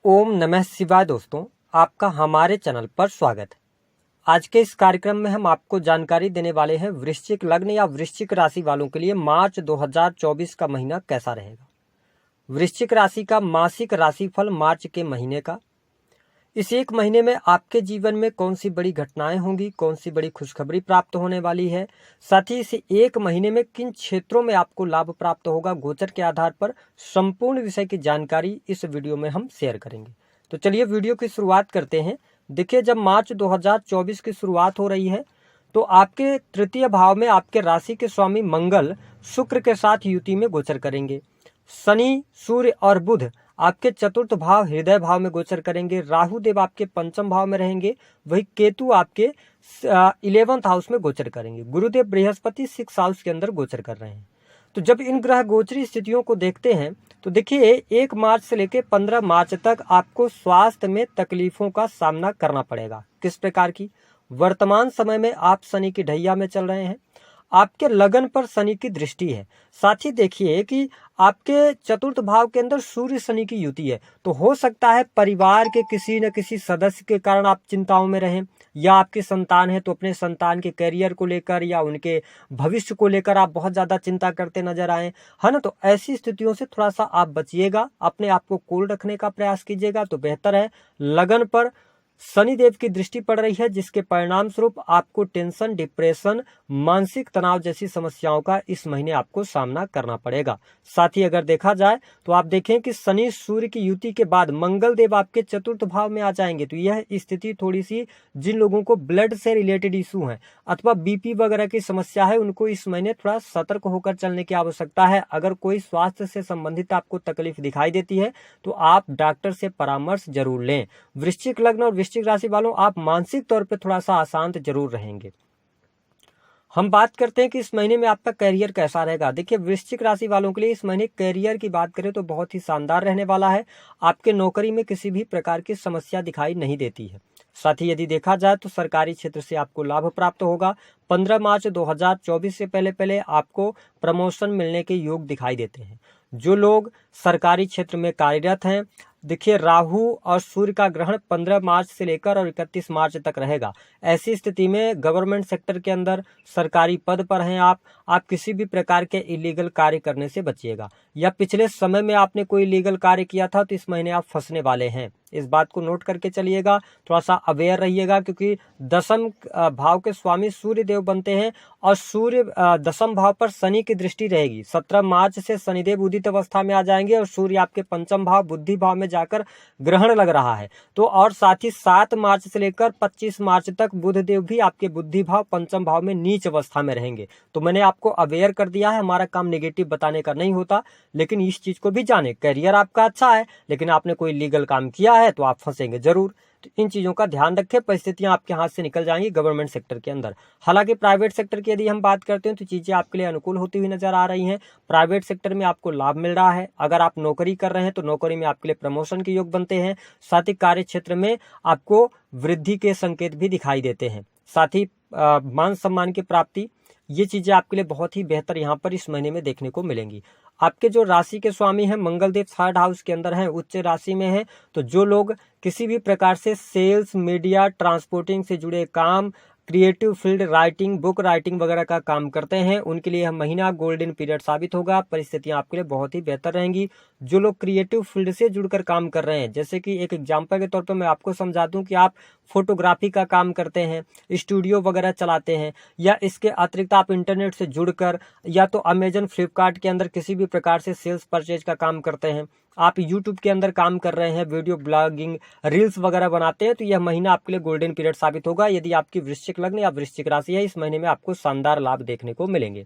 ओम नमः शिवाय। दोस्तों, आपका हमारे चैनल पर स्वागत है। आज के इस कार्यक्रम में हम आपको जानकारी देने वाले हैं वृश्चिक लग्न या वृश्चिक राशि वालों के लिए मार्च 2024 का महीना कैसा रहेगा। वृश्चिक राशि का मासिक राशिफल मार्च के महीने का। इस एक महीने में आपके जीवन में कौन सी बड़ी घटनाएं होंगी, कौन सी बड़ी खुशखबरी प्राप्त होने वाली है, साथ ही इस एक महीने में किन क्षेत्रों में आपको लाभ प्राप्त होगा, गोचर के आधार पर संपूर्ण विषय की जानकारी इस वीडियो में हम शेयर करेंगे। तो चलिए वीडियो की शुरुआत करते हैं। देखिए, जब मार्च 2024 की शुरुआत हो रही है तो आपके तृतीय भाव में आपके राशि के स्वामी मंगल शुक्र के साथ युति में गोचर करेंगे। शनि, सूर्य और बुध आपके चतुर्थ भाव हृदय भाव में गोचर करेंगे। राहु देव आपके पंचम भाव में रहेंगे, वही केतु आपके 11th हाउस में गोचर करेंगे। गुरुदेव बृहस्पति 6th हाउस के अंदर गोचर कर रहे हैं। तो जब इन ग्रह गोचरी स्थितियों को देखते हैं तो देखिए 1 मार्च से लेकर 15 मार्च तक आपको स्वास्थ्य में तकलीफों का सामना करना पड़ेगा। किस प्रकार की? वर्तमान समय में आप शनि की ढैया में चल रहे हैं, आपके लगन पर शनि की दृष्टि है। साथ ही देखिए कि आपके चतुर्थ भाव के अंदर सूर्य शनि की युति है। तो हो सकता है परिवार के किसी न किसी सदस्य के कारण आप चिंताओं में रहें, या आपकी संतान है तो अपने संतान के करियर को लेकर या उनके भविष्य को लेकर आप बहुत ज्यादा चिंता करते नजर आए, है ना। तो ऐसी स्थितियों से थोड़ा सा आप बचिएगा, अपने आप को कूल रखने का प्रयास कीजिएगा तो बेहतर है। लगन पर शनिदेव की दृष्टि पड़ रही है, जिसके परिणाम स्वरूप आपको टेंशन, डिप्रेशन, मानसिक तनाव जैसी समस्याओं का इस महीने आपको सामना करना पड़ेगा। साथ ही अगर देखा जाए तो आप देखें कि शनि सूर्य की युति के बाद मंगल देव आपके चतुर्थ भाव में आ जाएंगे। तो यह स्थिति थोड़ी सी जिन लोगों को ब्लड से रिलेटेड इशू है अथवा बीपी वगैरह की समस्या है, उनको इस महीने थोड़ा सतर्क होकर चलने की आवश्यकता है। अगर कोई स्वास्थ्य से संबंधित आपको तकलीफ दिखाई देती है तो आप डॉक्टर से परामर्श जरूर लें। वृश्चिक लग्न और वृश्चिक राशि वालों, आप मानसिक तौर पे थोड़ा सा अशांत जरूर रहेंगे। हम बात करते हैं कि इस महीने में आपका करियर कैसा रहेगा। देखिए, वृश्चिक राशि वालों के लिए इस महीने करियर की बात करें तो बहुत ही शानदार रहने वाला है। आपके नौकरी में किसी भी प्रकार की समस्या दिखाई नहीं देती है। साथ ही यदि देखा जाए तो सरकारी क्षेत्र से आपको लाभ प्राप्त होगा। 15 मार्च 2024 से पहले पहले आपको प्रमोशन मिलने के योग दिखाई देते हैं। जो लोग सरकारी क्षेत्र में कार्यरत हैं, देखिए राहु और सूर्य का ग्रहण 15 मार्च से लेकर और 31 मार्च तक रहेगा। ऐसी स्थिति में गवर्नमेंट सेक्टर के अंदर सरकारी पद पर हैं आप किसी भी प्रकार के इलीगल कार्य करने से बचिएगा, या पिछले समय में आपने कोई इलीगल कार्य किया था तो इस महीने आप फंसने वाले हैं। इस बात को नोट करके चलिएगा, थोड़ा सा अवेयर रहिएगा, क्योंकि दसम भाव के स्वामी सूर्य देव बनते हैं और सूर्य दसम भाव पर शनि की दृष्टि रहेगी। 17 मार्च से शनिदेव उदित अवस्था में आ जाएंगे और सूर्य आपके पंचम भाव बुद्धि भाव में जाकर ग्रहण लग रहा है। तो और साथ ही 7 मार्च से लेकर 25 मार्च तक बुध देव भी आपके बुद्धि भाव पंचम भाव में नीच अवस्था में रहेंगे। तो मैंने आपको अवेयर कर दिया है, हमारा काम नेगेटिव बताने का नहीं होता, लेकिन इस चीज को भी जाने। करियर आपका अच्छा है, लेकिन आपने कोई लीगल काम किया है तो आप फंसेंगे जरूर। तो इन चीजों का ध्यान रखें, परिस्थितियां आपके हाथ से निकल जाएंगी गवर्नमेंट सेक्टर के अंदर। हालांकि प्राइवेट सेक्टर की यदि हम बात करते हैं तो चीजें आपके लिए अनुकूल होती हुई नजर आ रही हैं। प्राइवेट सेक्टर में आपको लाभ मिल रहा है। अगर आप नौकरी कर रहे हैं तो नौकरी में आपके लिए प्रमोशन के योग बनते हैं। साथ ही कार्य क्षेत्र में आपको वृद्धि के संकेत भी दिखाई देते हैं। साथ ही मान सम्मान की प्राप्ति, ये चीजें आपके लिए बहुत ही बेहतर यहाँ पर इस महीने में देखने को मिलेंगी। आपके जो राशि के स्वामी हैं मंगल देव 3rd हाउस के अंदर हैं, उच्च राशि में हैं। तो जो लोग किसी भी प्रकार से सेल्स, मीडिया, ट्रांसपोर्टिंग से जुड़े काम, creative field, writing, book writing वगैरह का काम करते हैं, उनके लिए यह महीना गोल्डन पीरियड साबित होगा। परिस्थितियां आपके लिए बहुत ही बेहतर रहेंगी। जो लोग क्रिएटिव फील्ड से जुड़कर काम कर रहे हैं, जैसे कि एक एग्जांपल के तौर पर मैं आपको समझा दूं कि आप फोटोग्राफी का काम करते हैं, स्टूडियो वगैरह चलाते हैं, या इसके अतिरिक्त आप इंटरनेट से जुड़कर या तो अमेजन, फ्लिपकार्ट के अंदर किसी भी प्रकार से सेल्स परचेज का काम करते हैं, आप यूट्यूब के अंदर काम कर रहे हैं, वीडियो ब्लॉगिंग, रील्स वगैरह बनाते हैं, तो यह महीना आपके लिए गोल्डन पीरियड साबित होगा। यदि आपकी वृश्चिक लग्न या वृश्चिक राशि है, इस महीने में आपको शानदार लाभ देखने को मिलेंगे।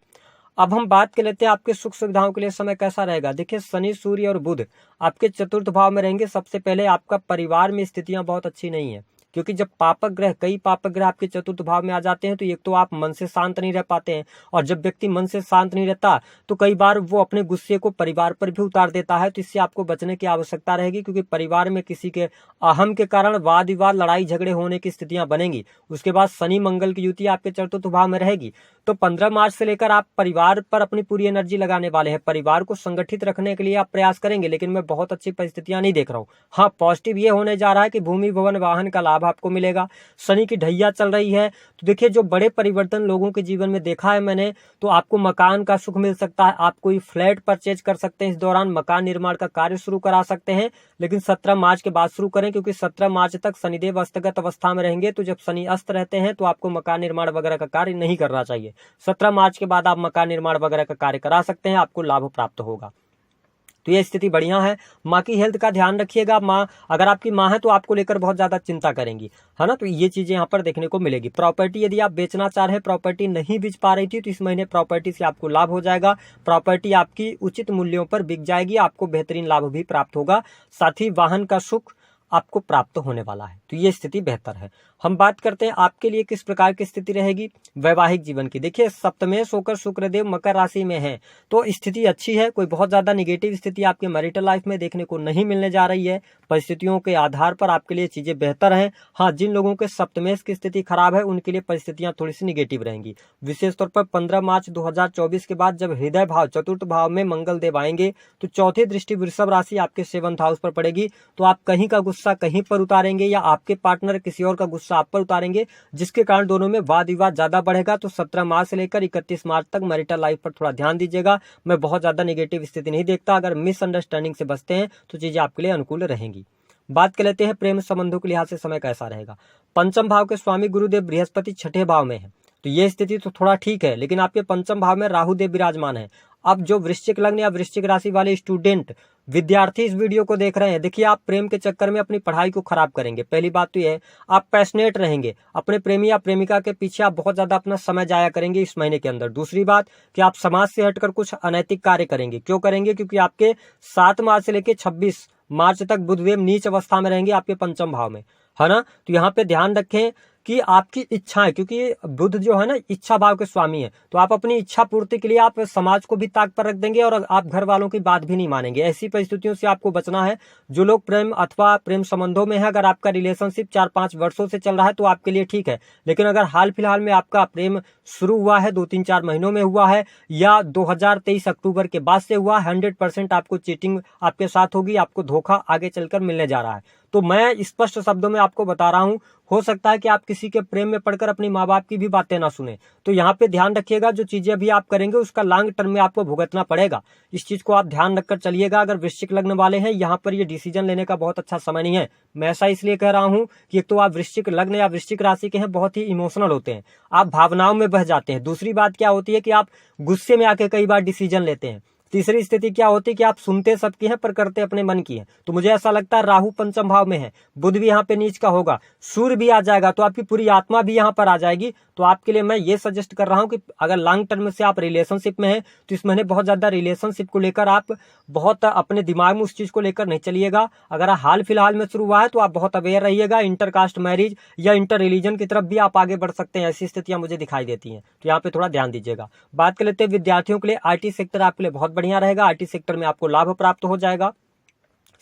अब हम बात कर लेते हैं आपके सुख सुविधाओं के लिए समय कैसा रहेगा। देखिए, शनि, सूर्य और बुध आपके चतुर्थ भाव में रहेंगे। सबसे पहले आपका परिवार में स्थितियां बहुत अच्छी नहीं है। क्योंकि जब पापक ग्रह, कई पापक ग्रह आपके चतुर्थ भाव में आ जाते हैं तो एक तो आप मन से शांत नहीं रह पाते हैं, और जब व्यक्ति मन से शांत नहीं रहता तो कई बार वो अपने गुस्से को परिवार पर भी उतार देता है। तो इससे आपको बचने की आवश्यकता रहेगी, क्योंकि परिवार में किसी के अहम के कारण वाद विवाद, लड़ाई झगड़े होने की स्थितियां बनेंगी। उसके बाद शनि मंगल की युति आपके चतुर्थ भाव में रहेगी। तो 15 मार्च से लेकर आप परिवार पर अपनी पूरी एनर्जी लगाने वाले हैं। परिवार को संगठित रखने के लिए आप प्रयास करेंगे, लेकिन मैं बहुत अच्छी परिस्थितियां नहीं देख रहा हूं। हाँ, पॉजिटिव ये होने जा रहा है कि भूमि भवन वाहन का लाभ आपको मिलेगा। शनि की ढैया चल रही है, तो देखिए जो बड़े परिवर्तन लोगों के जीवन में देखा है मैंने, तो आपको मकान का सुख मिल सकता है। आप कोई फ्लैट परचेज कर सकते हैं, इस दौरान मकान निर्माण का कार्य शुरू करा सकते हैं, लेकिन 17 मार्च के बाद शुरू करें, क्योंकि 17 मार्च तक शनिदेव अस्तगत अवस्था में रहेंगे। तो जब शनि अस्त रहते हैं तो आपको मकान निर्माण वगैरह का कार्य नहीं करना चाहिए। 17 मार्च के बाद आप मकान निर्माण वगैरह का कार्य करा सकते हैं, आपको लाभ प्राप्त होगा। तो ये स्थिति बढ़िया है। माँ की हेल्थ का ध्यान रखिएगा। माँ, अगर आपकी माँ है तो आपको लेकर बहुत ज्यादा चिंता करेंगी, है ना। तो ये चीजें यहाँ पर देखने को मिलेगी। प्रॉपर्टी यदि आप बेचना चाह रहे हैं, प्रॉपर्टी नहीं बेच पा रही थी, तो इस महीने प्रॉपर्टी से आपको लाभ हो जाएगा। प्रॉपर्टी आपकी उचित मूल्यों पर बिक जाएगी, आपको बेहतरीन लाभ भी प्राप्त होगा। साथ ही वाहन का सुख आपको प्राप्त होने वाला है। तो ये स्थिति बेहतर है। हम बात करते हैं आपके लिए किस प्रकार की स्थिति रहेगी वैवाहिक जीवन की। देखिए, सप्तमेश होकर शुक्रदेव मकर राशि में है, तो स्थिति अच्छी है। कोई बहुत ज्यादा निगेटिव स्थिति आपके मैरिटल लाइफ में देखने को नहीं मिलने जा रही है। परिस्थितियों के आधार पर आपके लिए चीजें बेहतर हैं। हाँ, जिन लोगों के सप्तमेश की स्थिति खराब है उनके लिए परिस्थितियां थोड़ी सी निगेटिव रहेंगी। विशेष तौर पर 15 मार्च 2024 के बाद जब हृदय भाव, चतुर्थ भाव में मंगल देव आएंगे, तो चौथी दृष्टि वृषभ राशि आपके 7th हाउस पर पड़ेगी। तो आप कहीं का गुस्सा कहीं पर उतारेंगे, या आपके पार्टनर किसी और का गुस्सा आप पर उतारेंगे, जिसके कारण दोनों में वाद विवाद ज्यादा बढ़ेगा। तो 17 मार्च से लेकर 31 मार्च तक मैरिटल लाइफ पर थोड़ा ध्यान दीजिएगा। मैं बहुत ज्यादा नेगेटिव स्थिति नहीं देखता। अगर मिसअंडरस्टैंडिंग से बचते हैं तो चीजें आपके लिए अनुकूल रहेंगी। बात कर लेते हैं प्रेम संबंधों के लिहाज से समय कैसा रहेगा। पंचम भाव के स्वामी गुरुदेव बृहस्पति 6ठे भाव में है, तो ये स्थिति तो थोड़ा ठीक है, लेकिन आपके पंचम भाव में राहु देव विराजमान है। अब जो वृश्चिक लग्न या वृश्चिक राशि वाले स्टूडेंट, विद्यार्थी इस वीडियो को देख रहे हैं, देखिए आप प्रेम के चक्कर में अपनी पढ़ाई को खराब करेंगे। पहली बात तो यह है, आप पैशनेट रहेंगे अपने प्रेमी या प्रेमिका के पीछे, आप बहुत ज्यादा अपना समय जाया करेंगे इस महीने के अंदर। दूसरी बात कि आप समाज से हटकर कुछ अनैतिक कार्य करेंगे। क्यों करेंगे? क्योंकि आपके 7 मार्च से लेकर 26 मार्च तक बुधदेव नीच अवस्था में रहेंगे आपके पंचम भाव में, है ना। तो यहाँ पे ध्यान रखें कि आपकी इच्छाएं, क्योंकि बुध जो है ना इच्छा भाव के स्वामी है, तो आप अपनी इच्छा पूर्ति के लिए आप समाज को भी ताक पर रख देंगे और आप घर वालों की बात भी नहीं मानेंगे। ऐसी परिस्थितियों से आपको बचना है। जो लोग प्रेम अथवा प्रेम संबंधों में है, अगर आपका रिलेशनशिप 4-5 वर्षों से चल रहा है तो आपके लिए ठीक है, लेकिन अगर हाल फिलहाल में आपका प्रेम शुरू हुआ है, 2-3-4 महीनों में हुआ है, या 2023 अक्टूबर के बाद से हुआ, 100% आपको चीटिंग आपके साथ होगी, आपको धोखा आगे चलकर मिलने जा रहा है। तो मैं स्पष्ट शब्दों में आपको बता रहा हूं, हो सकता है कि आप किसी के प्रेम में पड़कर अपनी माँ बाप की भी बातें ना सुने। तो यहाँ पे ध्यान रखिएगा, जो चीजें अभी आप करेंगे उसका लॉन्ग टर्म में आपको भुगतना पड़ेगा। इस चीज को आप ध्यान रखकर चलिएगा। अगर वृश्चिक लग्न वाले हैं, यहाँ पर ये डिसीजन लेने का बहुत अच्छा समय नहीं है। मैं ऐसा इसलिए कह रहा हूँ कि एक तो आप वृश्चिक लग्न या वृश्चिक राशि के हैं, बहुत ही इमोशनल होते हैं, आप भावनाओं में बह जाते हैं। दूसरी बात क्या होती है कि आप गुस्से में आके कई बार डिसीजन लेते हैं। तीसरी स्थिति क्या होती है कि आप सुनते सबकी हैं पर करते अपने मन की हैं। तो मुझे ऐसा लगता है राहु पंचम भाव में है, बुध भी यहाँ पे नीच का होगा, सूर्य भी आ जाएगा, तो आपकी पूरी आत्मा भी यहाँ पर आ जाएगी। तो आपके लिए मैं ये सजेस्ट कर रहा हूँ कि अगर लॉन्ग टर्म से आप रिलेशनशिप में हैं तो इस महीने बहुत ज्यादा रिलेशनशिप को लेकर आप बहुत अपने दिमाग में उस चीज को लेकर नहीं चलिएगा। अगर हाल फिलहाल में शुरू हुआ है तो आप बहुत अवेयर रहिएगा। इंटरकास्ट मैरिज या इंटर रिलीजन की तरफ भी आप आगे बढ़ सकते हैं, ऐसी स्थितियां मुझे दिखाई देती हैं। तो यहाँ पे थोड़ा ध्यान दीजिएगा। बात कर लेते हैं विद्यार्थियों के लिए। आईटी सेक्टर आपके लिए बहुत बढ़िया रहेगा। आईटी सेक्टर में आपको लाभ प्राप्त हो जाएगा।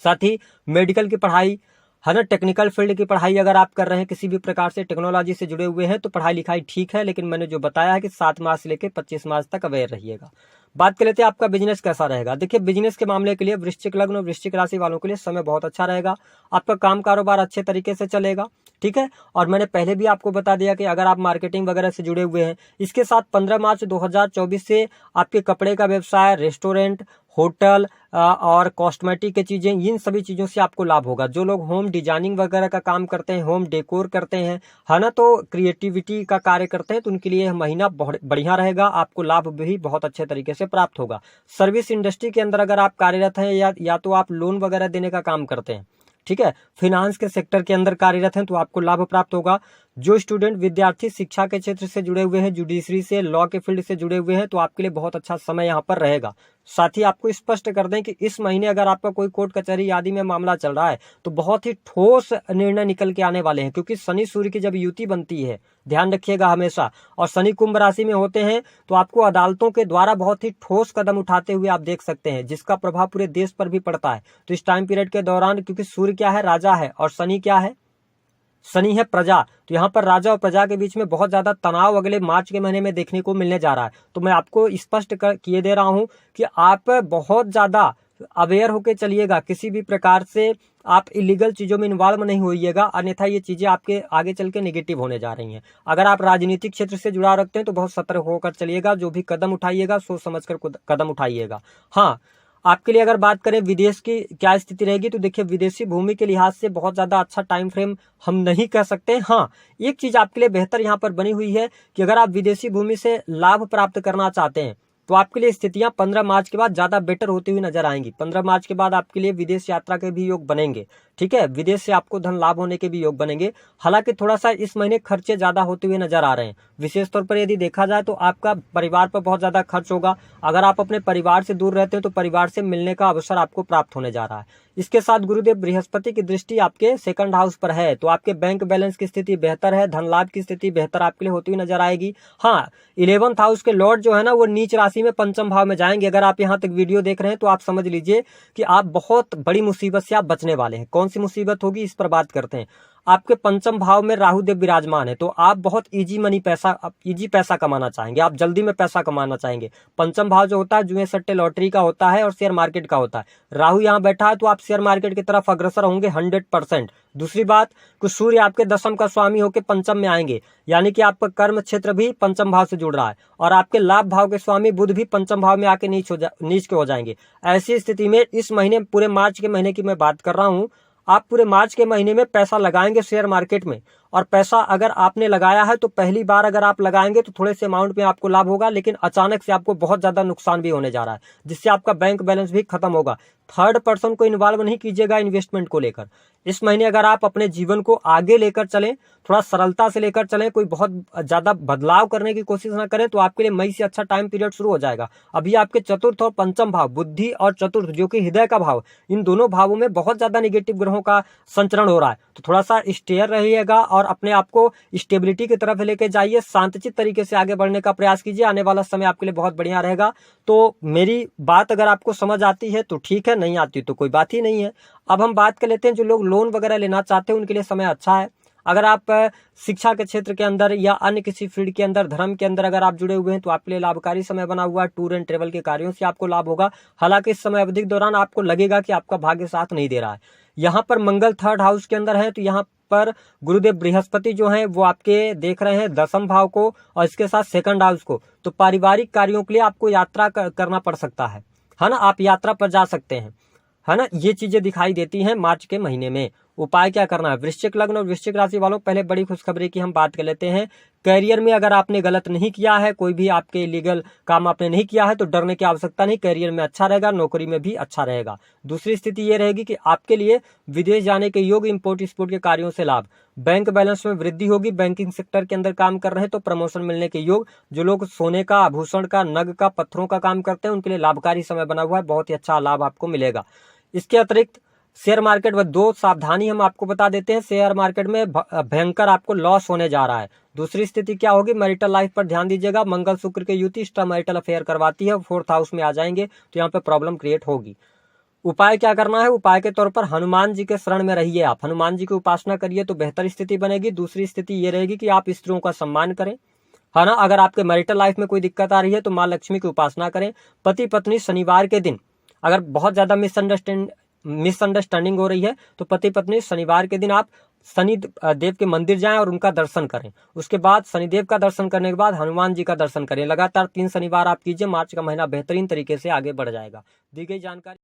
साथ ही मेडिकल की पढ़ाई, है ना, टेक्निकल फील्ड की पढ़ाई अगर आप कर रहे हैं, किसी भी प्रकार से टेक्नोलॉजी से जुड़े हुए हैं, तो पढ़ाई लिखाई ठीक है, लेकिन मैंने जो बताया है कि 7 मार्च से लेकर 25 मार्च तक अवेयर रहिएगा। बात कर लेते हैं आपका बिजनेस कैसा रहेगा। देखिए, बिजनेस के मामले के लिए वृश्चिक लग्न और वृश्चिक राशि वालों के लिए समय बहुत अच्छा रहेगा। आपका काम कारोबार अच्छे तरीके से चलेगा, ठीक है। और मैंने पहले भी आपको बता दिया कि अगर आप मार्केटिंग वगैरह से जुड़े हुए हैं, इसके साथ 15 मार्च 2024 से आपके कपड़े का व्यवसाय, रेस्टोरेंट, होटल और कॉस्मेटिक की चीजें, इन सभी चीजों से आपको लाभ होगा। जो लोग होम डिजाइनिंग वगैरह का काम करते हैं, होम डेकोर करते हैं, है ना, तो क्रिएटिविटी का कार्य करते हैं, तो उनके लिए यह महीना बहुत बढ़िया रहेगा। आपको लाभ भी बहुत अच्छे तरीके से प्राप्त होगा। सर्विस इंडस्ट्री के अंदर अगर आप कार्यरत हैं, या तो आप लोन वगैरह देने का काम करते हैं, ठीक है, फाइनेंस के सेक्टर के अंदर कार्यरत हैं, तो आपको लाभ प्राप्त होगा। जो स्टूडेंट विद्यार्थी शिक्षा के क्षेत्र से जुड़े हुए हैं, जुडिशरी से, लॉ के फील्ड से जुड़े हुए हैं, तो आपके लिए बहुत अच्छा समय यहाँ पर रहेगा। साथ ही आपको स्पष्ट कर दें कि इस महीने अगर आपका कोई कोर्ट कचहरी आदि में मामला चल रहा है तो बहुत ही ठोस निर्णय निकल के आने वाले हैं, क्योंकि शनि सूर्य की जब युति बनती है, ध्यान रखिएगा हमेशा, और शनि कुंभ राशि में होते हैं तो आपको अदालतों के द्वारा बहुत ही ठोस कदम उठाते हुए आप देख सकते हैं, जिसका प्रभाव पूरे देश पर भी पड़ता है। तो इस टाइम पीरियड के दौरान, क्योंकि सूर्य क्या है, राजा है, और शनि क्या है, शनि है प्रजा, तो यहाँ पर राजा और प्रजा के बीच में बहुत ज्यादा तनाव अगले मार्च के महीने में देखने को मिलने जा रहा है। तो मैं आपको स्पष्ट किए दे रहा हूं कि आप बहुत ज्यादा अवेयर होकर चलिएगा, किसी भी प्रकार से आप इलीगल चीजों में इन्वॉल्व नहीं होइएगा, अन्यथा ये चीजें आपके आगे चल के नेगेटिव होने जा रही हैं। अगर आप राजनीतिक क्षेत्र से जुड़ा रखते हैं तो बहुत सतर्क होकर चलिएगा, जो भी कदम उठाइएगा सोच समझकर कदम उठाइएगा। हाँ, आपके लिए अगर बात करें विदेश की क्या स्थिति रहेगी, तो देखिए विदेशी भूमि के लिहाज से बहुत ज्यादा अच्छा टाइम फ्रेम हम नहीं कह सकते। हाँ, एक चीज आपके लिए बेहतर यहाँ पर बनी हुई है कि अगर आप विदेशी भूमि से लाभ प्राप्त करना चाहते हैं तो आपके लिए स्थितियां 15 मार्च के बाद ज्यादा बेटर होती हुई नजर आएंगी। 15 मार्च के बाद आपके लिए विदेश यात्रा के भी योग बनेंगे, ठीक है, विदेश से आपको धन लाभ होने के भी योग बनेंगे। हालांकि थोड़ा सा इस महीने खर्चे ज्यादा होते हुए नजर आ रहे हैं। विशेष तौर पर यदि देखा जाए तो आपका परिवार पर बहुत ज्यादा खर्च होगा। अगर आप अपने परिवार से दूर रहते हैं तो परिवार से मिलने का अवसर आपको प्राप्त होने जा रहा है। इसके साथ गुरुदेव बृहस्पति की दृष्टि आपके सेकंड हाउस पर है, तो आपके बैंक बैलेंस की स्थिति बेहतर है, धन लाभ की स्थिति बेहतर आपके लिए होती हुई नजर आएगी। हाँ, 11th हाउस के लॉर्ड जो है ना, वो नीच राशि में पंचम भाव में जाएंगे। अगर आप यहाँ तक वीडियो देख रहे हैं तो आप समझ लीजिए कि आप बहुत बड़ी मुसीबत से आप बचने वाले हैं। कौन सी मुसीबत होगी, इस पर बात करते हैं। आपके पंचम भाव में राहु देव विराजमान है, तो आप बहुत इजी पैसा कमाना चाहेंगे, आप जल्दी में पैसा कमाना चाहेंगे। पंचम भाव जो होता है जुए सट्टे लॉटरी का होता है और शेयर मार्केट का होता है। राहु यहाँ बैठा है तो आप शेयर मार्केट की तरफ अग्रसर होंगे 100%। दूसरी बात, कुछ सूर्य आपके दशम का स्वामी होकर पंचम में आएंगे, यानी कि आपका कर्म क्षेत्र भी पंचम भाव से जुड़ रहा है, और आपके लाभ भाव के स्वामी बुध भी पंचम भाव में आके नीच के हो जाएंगे। ऐसी स्थिति में इस महीने, पूरे मार्च के महीने की मैं बात कर रहा हूं, आप पूरे मार्च के महीने में पैसा लगाएंगे शेयर मार्केट में, और पैसा अगर आपने लगाया है तो पहली बार अगर आप लगाएंगे तो थोड़े से अमाउंट में आपको लाभ होगा, लेकिन अचानक से आपको बहुत ज्यादा नुकसान भी होने जा रहा है, जिससे आपका बैंक बैलेंस भी खत्म होगा। थर्ड पर्सन को इन्वॉल्व नहीं कीजिएगा इन्वेस्टमेंट को लेकर। इस महीने अगर आप अपने जीवन को आगे लेकर चलें, थोड़ा सरलता से लेकर चलें, कोई बहुत ज्यादा बदलाव करने की कोशिश ना करें, तो आपके लिए मई से अच्छा टाइम पीरियड शुरू हो जाएगा। अभी आपके चतुर्थ और पंचम भाव, बुद्धि और चतुर्थ जो कि हृदय का भाव, इन दोनों भावों में बहुत ज्यादा नेगेटिव ग्रहों का संचरण हो रहा है। तो थोड़ा सा स्टेयर रहिएगा और अपने आप को स्टेबिलिटी की तरफ लेके जाइए, शांतचित तरीके से आगे बढ़ने का प्रयास कीजिए। आने वाला समय आपके लिए बहुत बढ़िया रहेगा। तो मेरी बात अगर आपको समझ आती है तो ठीक है, नहीं आती तो कोई बात ही नहीं है। अब हम बात कर लेते हैं, जो लोग लोन वगैरह लेना चाहते हैं उनके लिए समय अच्छा है। अगर आप शिक्षा के क्षेत्र के अंदर या अन्य किसी फील्ड के अंदर, धर्म के अंदर अगर आप जुड़े हुए हैं तो आपके लिए लाभकारी समय बना हुआ है। टूर एंड ट्रेवल के कार्यों से आपको लाभ होगा। हालांकि इस समय अवधि के दौरान आपको लगेगा कि आपका भाग्य साथ नहीं दे रहा है। यहाँ पर मंगल थर्ड हाउस के अंदर है, तो यहाँ पर गुरुदेव बृहस्पति जो हैं वो आपके देख रहे हैं दशम भाव को और इसके साथ सेकंड हाउस को। तो पारिवारिक कार्यों के लिए आपको यात्रा करना पड़ सकता है ना, आप यात्रा पर जा सकते हैं, है ना, ये चीजें दिखाई देती हैं मार्च के महीने में। उपाय क्या करना है, वृश्चिक लग्न और वृश्चिक राशि वालों, पहले बड़ी खुशखबरी की हम बात कर लेते हैं। करियर में अगर आपने गलत नहीं किया है, कोई भी आपके इलीगल काम आपने नहीं किया है, तो डरने की आवश्यकता नहीं। करियर में अच्छा रहेगा, नौकरी में भी अच्छा रहेगा। दूसरी स्थिति ये रहेगी कि आपके लिए विदेश जाने के योग, इंपोर्ट एक्सपोर्ट के कार्यों से लाभ, बैंक बैलेंस में वृद्धि होगी। बैंकिंग सेक्टर के अंदर काम कर रहे हैं तो प्रमोशन मिलने के योग। जो लोग सोने का, आभूषण का, नग का, पत्थरों का काम करते हैं उनके लिए लाभकारी समय बना हुआ है, बहुत ही अच्छा लाभ आपको मिलेगा। इसके अतिरिक्त शेयर मार्केट में दो सावधानी हम आपको बता देते हैं। शेयर मार्केट में भयंकर आपको लॉस होने जा रहा है। दूसरी स्थिति क्या होगी, मैरिटल लाइफ पर ध्यान दीजिएगा। मंगल शुक्र की युति एक्स्ट्रा मैरिटल अफेयर करवाती है, फोर्थ हाउस में आ जाएंगे तो यहाँ पे प्रॉब्लम क्रिएट होगी। उपाय क्या करना है, उपाय के तौर पर हनुमान जी के शरण में रहिए। आप हनुमान जी की उपासना करिए तो बेहतर स्थिति बनेगी। दूसरी स्थिति ये रहेगी कि आप स्त्रियों का सम्मान करें, है ना। अगर आपके मैरिटल लाइफ में कोई दिक्कत आ रही है तो माँ लक्ष्मी की उपासना करें। पति पत्नी शनिवार के दिन अगर बहुत ज्यादा मिसअंडरस्टैंडिंग हो रही है तो पति पत्नी शनिवार के दिन आप शनि देव के मंदिर जाएं और उनका दर्शन करें। उसके बाद शनिदेव का दर्शन करने के बाद हनुमान जी का दर्शन करें। लगातार 3 शनिवार आप कीजिए, मार्च का महीना बेहतरीन तरीके से आगे बढ़ जाएगा। दी गई जानकारी